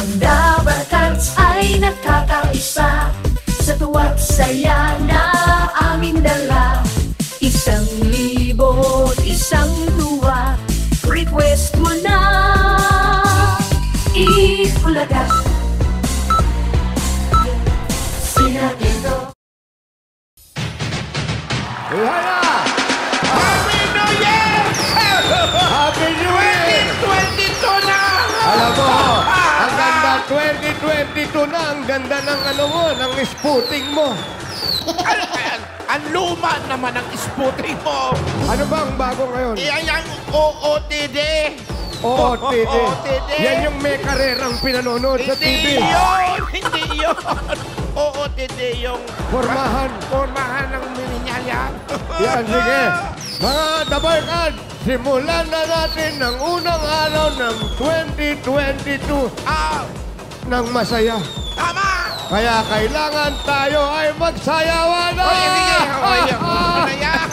Ang Dabar Cats ay nakakaisa sa tuwa't saya na aming dala. 1,000 isang tuwa, request mo na Itbulaga. Sinagito. Ihaya! Happy New Year! Happy New Year! 2022 na! Alam mo, ang ganda 2022 na. Ang ganda ng ano mo, ng spooting mo. Ano yan? Ang luma naman ang spooting mo. Ano ba ang bago ngayon? Iyan yung OOTD. OOTD. OOTD. Yan yung may karerang pinanonood sa TV. Hindi yun. OOTD yung... Formahan ng mininyalyan. Yan, sige. Mga Dabarkad, simulan na natin ang unang araw ng 2022 ng masaya. Tama! Kaya kailangan tayo ay magsayawan na! Oye, sige. Oye, ano yan?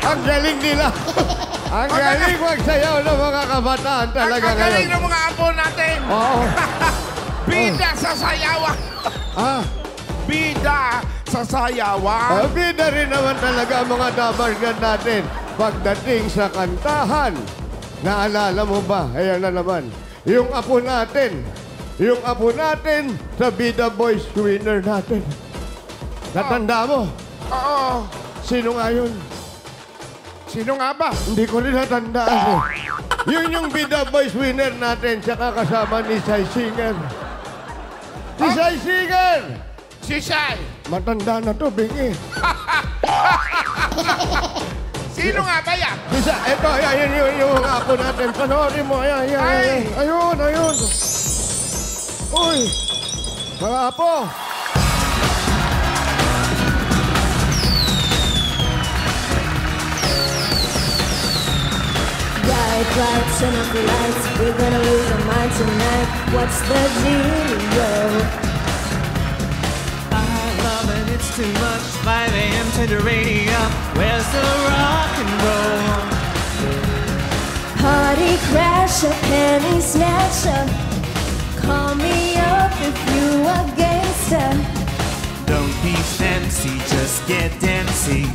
Ang galing nila. Ang galing magsayaw ng mga kabataan talaga Ang galing ngayon. ng mga apo natin. Oo. Bida sa sayawan. Bida sa sayawan. Bida rin naman talaga ang mga Dabarkad natin. Pagdating sa kantahan, naalala mo ba? Ayan na naman. Yung apo natin sa Bida Boys winner natin. Natanda mo? Oo. Sino nga yun? Sino nga ba? Hindi ko rin natandaan eh. Yun yung Bida Boys winner natin, tsaka kasama ni Sai Singer. Si Sai Singer! Si Sai. Matanda na to, Bingi. Sino nga ba yan? Bisa, eto, ayan yung apo natin. Panoorin mo, ayan. Ayun. Uy, mga apo. Bright lights and up the lights, we're gonna lose our mind tonight. What's the deal? I love it, it's too much. 5 a.m. to the radio. Where's the rock and roll? Party crasher, penny snatcher. Call me up if you a gangster. Don't be fancy, just get dancy.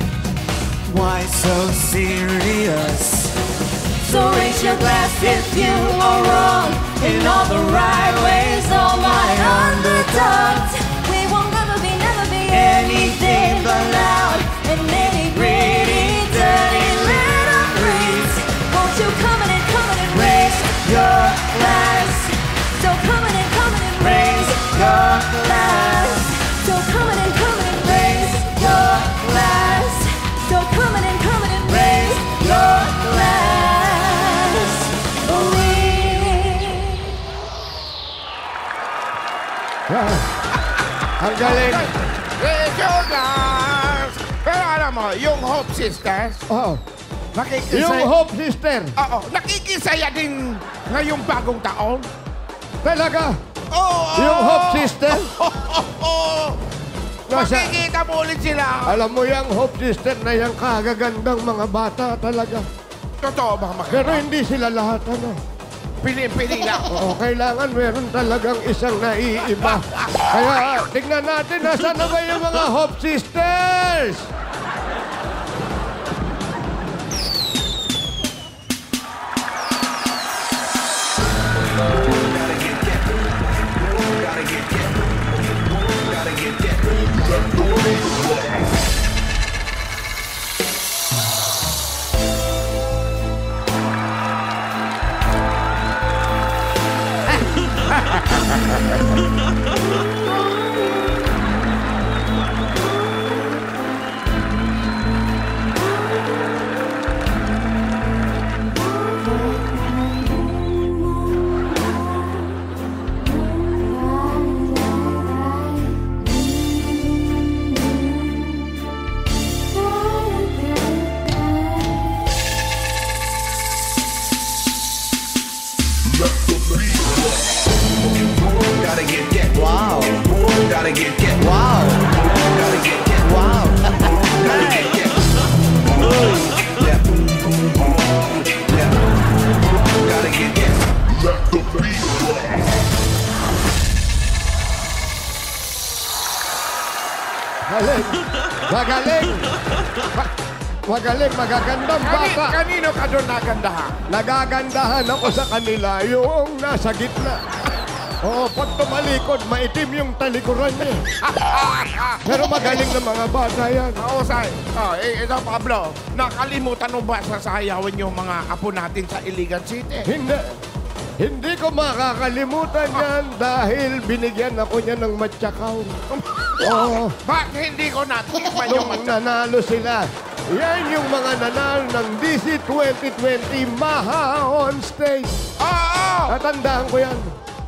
Why so serious? So raise your glass if you are wrong in all the right ways. All my underdogs, we will never be anything but loud and nitty gritty, dirty little freaks. Won't you come in and raise your glass? So come in and raise your glass. So come in and raise your glass. So come in and raise your glass. Ang galing. Raise your glass. Pero alam mo, yung Hope Sisters, Oo. nakikisaya. Yung Hope Sister. Oo, nakikisaya din ngayong bagong taon. Talaga. Oo. Yung Hope Sister. Oo. Makikita mo ulit sila. Alam mo yung Hope Sister na yung kagagandang mga bata talaga. Totoo ba, Pero hindi sila lahat, ano. Pili-pili lang. Oo, kailangan meron talagang isang naiiba. Kaya tignan natin, nasa na ba yung mga Hope Sisters? Gotta get. Wow. Gotta get. Wow. Gotta get. Wow. Gotta get. Yeah. Yeah. Gotta get. Let the beat Magaling. Magaling. Magaling, magagandang bata. Kanino ka doon nagandahan? Nagagandahan ako sa kanila, yung nasa gitna. Oo, pag tumalikod, maitim yung talikuran niya. Pero magaling na mga bata yan. Mausay. Ito, Pablo. Nakalimutan mo ba sasayawin yung mga apo natin sa Iligan City? Hindi. Hindi ko makakalimutan yan dahil binigyan ako niya ng matsakaw. Oo. Bakit hindi ko natikman yung Nung nanalo sila, yan yung mga nanalo ng DC 2020 Maha on stage. Oo! Tatandaan ko yan.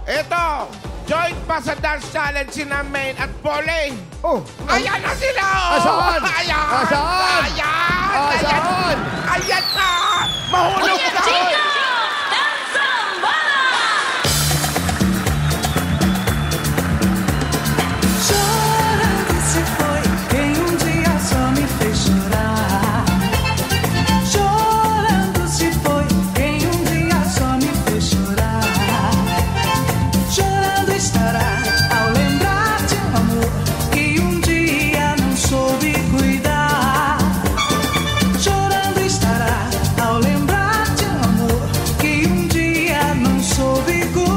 Ito, join pa sa dance challenge si Main at Pauline. Oh, Ayan na sila! oh! Asaan? Ayan! Asaan? Ayan! Asaan? Ayan na! Mahulog na! Chorando se foi quem dia só me fez chorar. Chorando se foi quem dia só me fez chorar. Chorando estará ao lembrar de amor que dia não soube cuidar. Chorando estará ao lembrar de amor que dia não soube cuidar.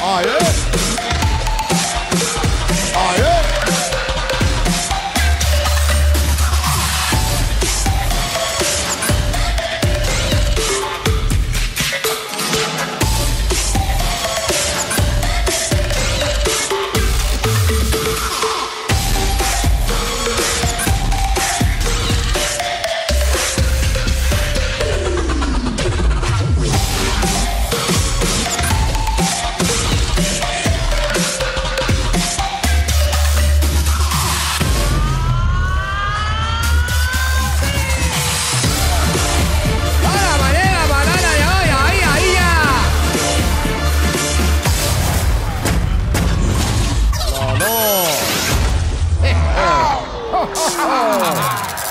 Ayun! Ayun!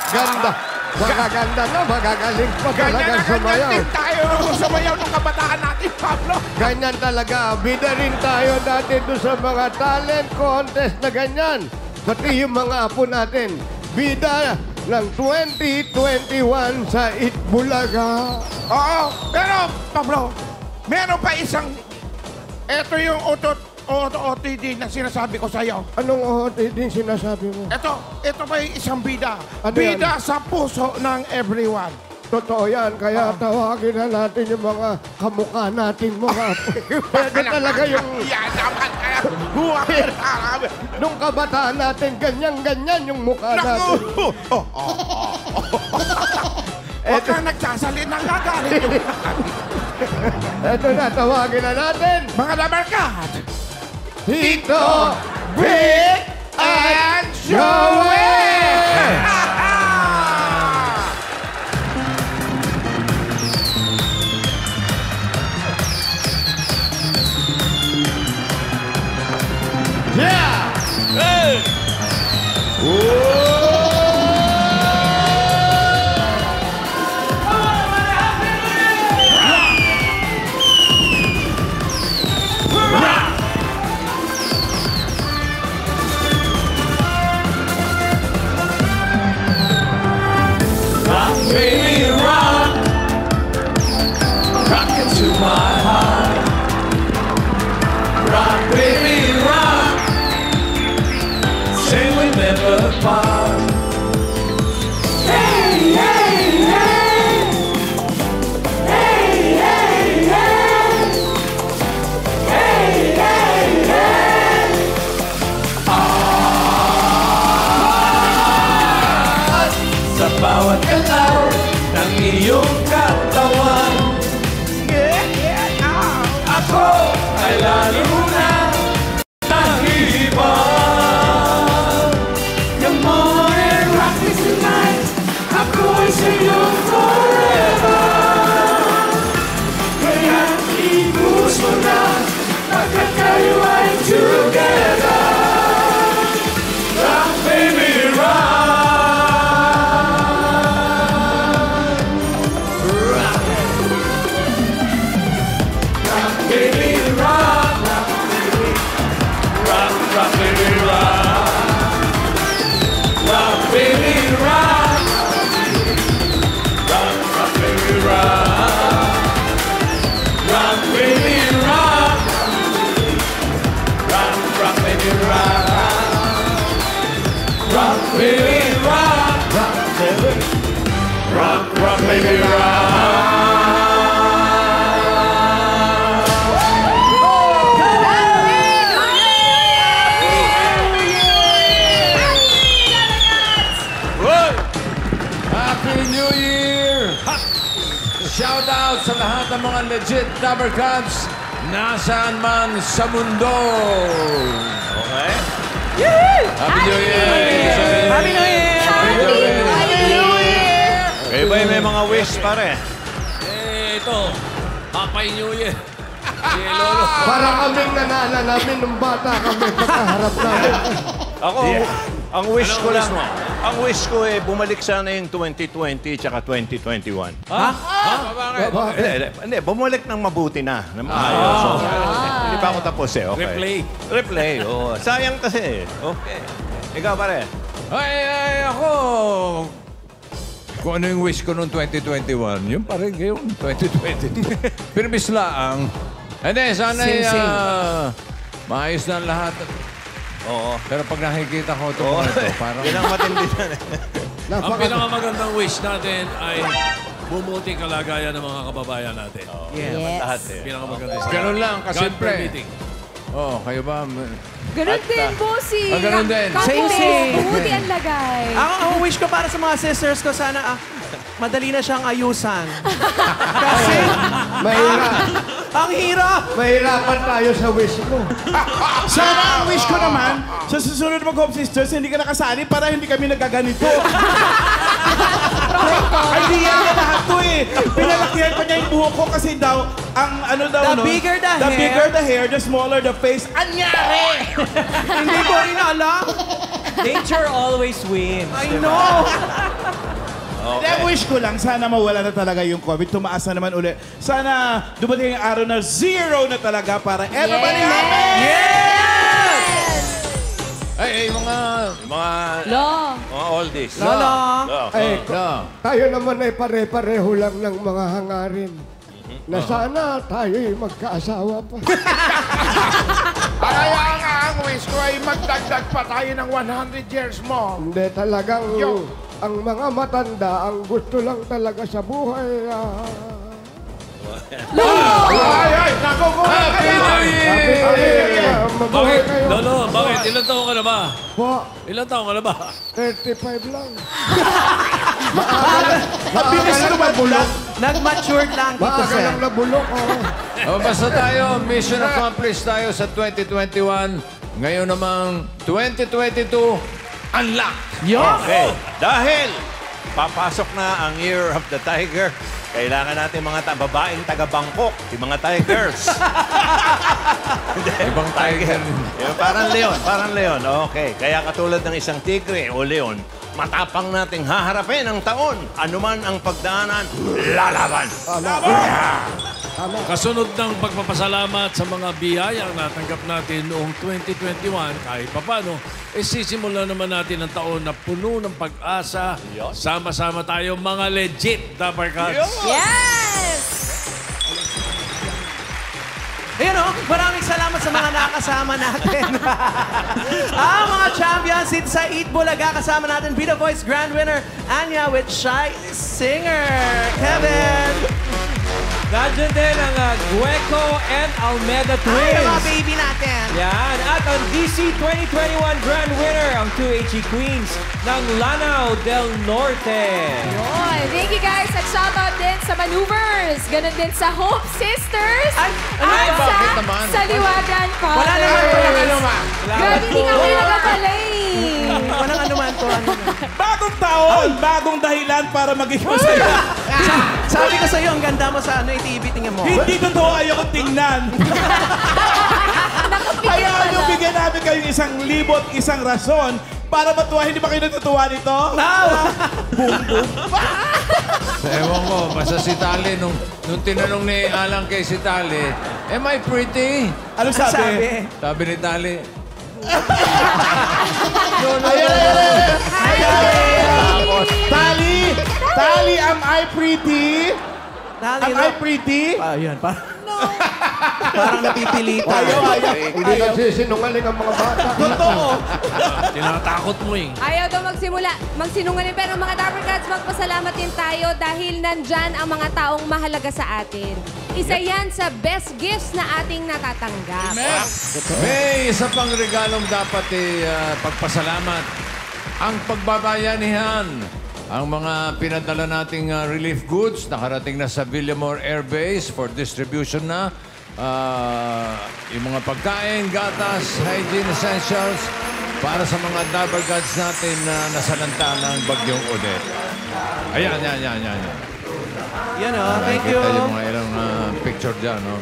Ganda. Magaganda na, magagaling pa talaga sumayaw. din tayo sumayaw ng kabataan natin, Pablo. Ganyan talaga. Bida rin tayo dati doon sa mga talent contest na ganyan. Pati yung mga apo natin. Bida ng 2021 sa Itbulaga. Oo, pero, Pablo, meron pa isang... Ito yung OTD na sinasabi ko sa'yo. Anong din sinasabi mo? Ito pa yung isang bida. Ano Bida sa puso ng everyone. Totoo yan, kaya tawagin na natin yung mga kamukha natin mga apo. Pwede talaga yung... Yan naman kaya. Buhay na kami. Nung kabataan natin, ganyan-ganyan yung mukha natin. Naku! Huwag kang nagsasalita ng gagalit yung Eto na, tawagin na natin. mga labarkad. Tito, Vic, And Joey! Yeah! Baby, rock, rock into my heart. Rock, baby, rock, say we never part. Hey, hey, hey, hey, hey, hey, hey, hey, hey. Sa bawat galaw ng iyong katawan, ako ay lalo na nahihibang. Come on and rock me tonight, ako ay sa'yo forever. Kaya't ibus mo na, pagkat tayo ay together. Rock, baby, rock. Baby, rock, rock, baby, rock, rock, baby, rock, rock, baby, rock, rock, rock, baby, rock, rock, baby, rock, rock, rock, baby, rock, rock, baby, rock, rock, rock, baby, rock. Happy New Year! Shout out sa lahat ng mga legit Dabber Cats nasaan man sa mundo. Okay? Happy New Year! Happy New Year! Happy New Year! Kayo ba may mga wish, pare? Ito, Happy New Year. Lolo. Para kaming nananalamin nung bata kami pagkaharap namin. Ako, ang wish Anong ko lang, wish mo? ang wish ko bumalik sana yung 2020 tsaka 2021. Hindi, bumalik ng mabuti na. Ng maayos. Okay. Hindi pa ako tapos Okay. Replay, oo. Sayang kasi Okay. Ikaw, pare? Ay, ako... Kung ano yung wish ko noong 2021, yun pa rin yung 2020. Pirbis laang. Hindi, sana maayos na ang lahat. Oo. Pero pag nakikita ko ito, parang... Yan ang matindi na. Ang pinakamagandang wish natin ay bumuti kalagayan ng mga kababayan natin. Yes. Lahat Pinakamaganda. Ganun lang, God kasimple. permitting. Oo, kayo ba? Ganun din, bossy. ganun din. Same. Buti ang lagay. Ang wish ko para sa mga sisters ko, sana madali na siyang ayusan. Kasi Mahirap. ang hirap. Mahirapan tayo sa wish mo. Sana ang wish ko naman, sa susunod mag-Home Sisters, hindi ka nakasali para hindi kami nagaganito. Hindi yan na lahat to Pinalakihan pa niya yung buhok ko kasi daw, ang ano daw, The bigger the hair. bigger the hair, the smaller the face. Anyari! Hindi ko rin alam. Nature always wins. I know. Okay. wish ko lang, sana mawala na talaga yung COVID. Tumaas na naman uli. Sana dumating yung araw na 0 na talaga para everybody happy! Ay, mga oldies. Lolo. Ay, tayo naman ay pare-pareho lang ng mga hangarin. Na sana tayo'y magkaasawa pa. Kaya nga ang wish ko ay magdagdag Dagdag pa tayo ng 100 years more. Hindi talagang Yo. ang mga matanda, ang gusto lang talaga sa buhay. Ay, nakukuha ka Happy na. New Year! Mabuhay kayo. Lolo, bakit? Ilan taong ka na ba? Po, Ilan taong ka na ba? 35 lang. Ang bilis na bulok. Nag-matured lang, Tito Maaga Sen. lang nabulok. Basta tayo, mission accomplished tayo sa 2021. Ngayon namang 2022, unlock! Okay. Dahil papasok na ang Year of the Tiger, kailangan natin mga babaeng taga-Bangkok, yung mga tigers. Ibang tiger. Parang leon. Okay. Kaya katulad ng isang tigre o leon, matapang nating haharapin ang taon. Anuman ang pagdaanan, lalaban. Kasunod ng pagpapasalamat sa mga biyayang natanggap natin noong 2021, kahit papano, sisimulan naman natin ang taon na puno ng pag-asa. Sama-sama tayo mga legit Dapper Cats. Yes! Ayan o, maraming salamat sa mga nakasama natin. Ang mga champions dito sa Eat Bulaga, kasama natin Vida Voice Grand Winner Anya with Shy Singer. Kevin! Nandiyan din ang Gueco and Almeda Ay, Twins. ang mga baby natin. Yan. At ang DC 2021 Grand Winner, ang 2HE Queens ng Lanao del Norte. Yun. Thank you guys. At shoutout din sa Maneuvers. Ganun din sa Hope Sisters. Ay, at bakit naman? sa Liwagan Fathers. Wala naman po yung anuman. Grabe, hindi nga kayo nagapalay. Walang anuman to. Bagong taon, bagong dahilan para maging masaya. Sabi ko sa iyo, ang ganda mo sa TV, tingnan mo. Hindi totoo, ayoko tingnan. Ayaw nyo bigyan namin kayong 1,000 isang rason para matuwa. Hindi ba kayo natutuwa nito? Ewan ko, basta si Tali, nung tinanong ni Alang kay si Tali, am I pretty? Ano sabi? Sabi ni Tali, Tali, am I pretty? Dali, Am I pretty? Ayan, parang napipilitan. Ayaw. Hindi nagsisinungaling ang mga bata. Totoo. Tinatakot mo eh. Ayaw daw magsinungaling. Pero mga Dapper Cats, magpasalamat din tayo dahil nandyan ang mga taong mahalaga sa atin. Isa yan sa best gifts na ating natatanggap. may isa pang regalong dapat pagpasalamat. Ang pagbabayanihan. Ang mga pinadala nating relief goods nakarating na sa Villamor Air Base for distribution na. Yung mga pagkain, gatas, hygiene essentials para sa mga Dapper Cats natin na nasalanta ng Bagyong Odette. Ayan. Yan o, thank you. Nakikita yung mga ilang picture dyan, no?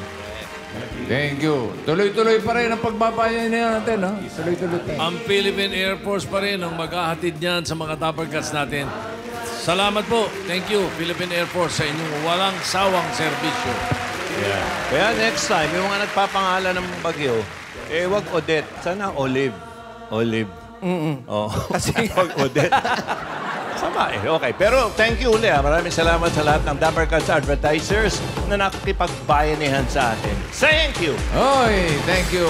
Thank you. Tuloy-tuloy pa rin ang pagbabayan natin, no? Tuloy-tuloy tayo. Ang Philippine Air Force pa rin ang maghahatid niyan sa mga Dapper Cats natin. Salamat po. Thank you, Philippine Air Force, sa inyong walang sawang serbisyo. Kaya next time, yung mga nagpapangalan ng bagyo, wag Odette. Sana Olive. Oh. Kasi wag Odette. Sama okay. Pero thank you ulit. Maraming salamat sa lahat ng Dapper Cats advertisers na nakikipagbayanihan sa atin. Thank you! Oy, thank you.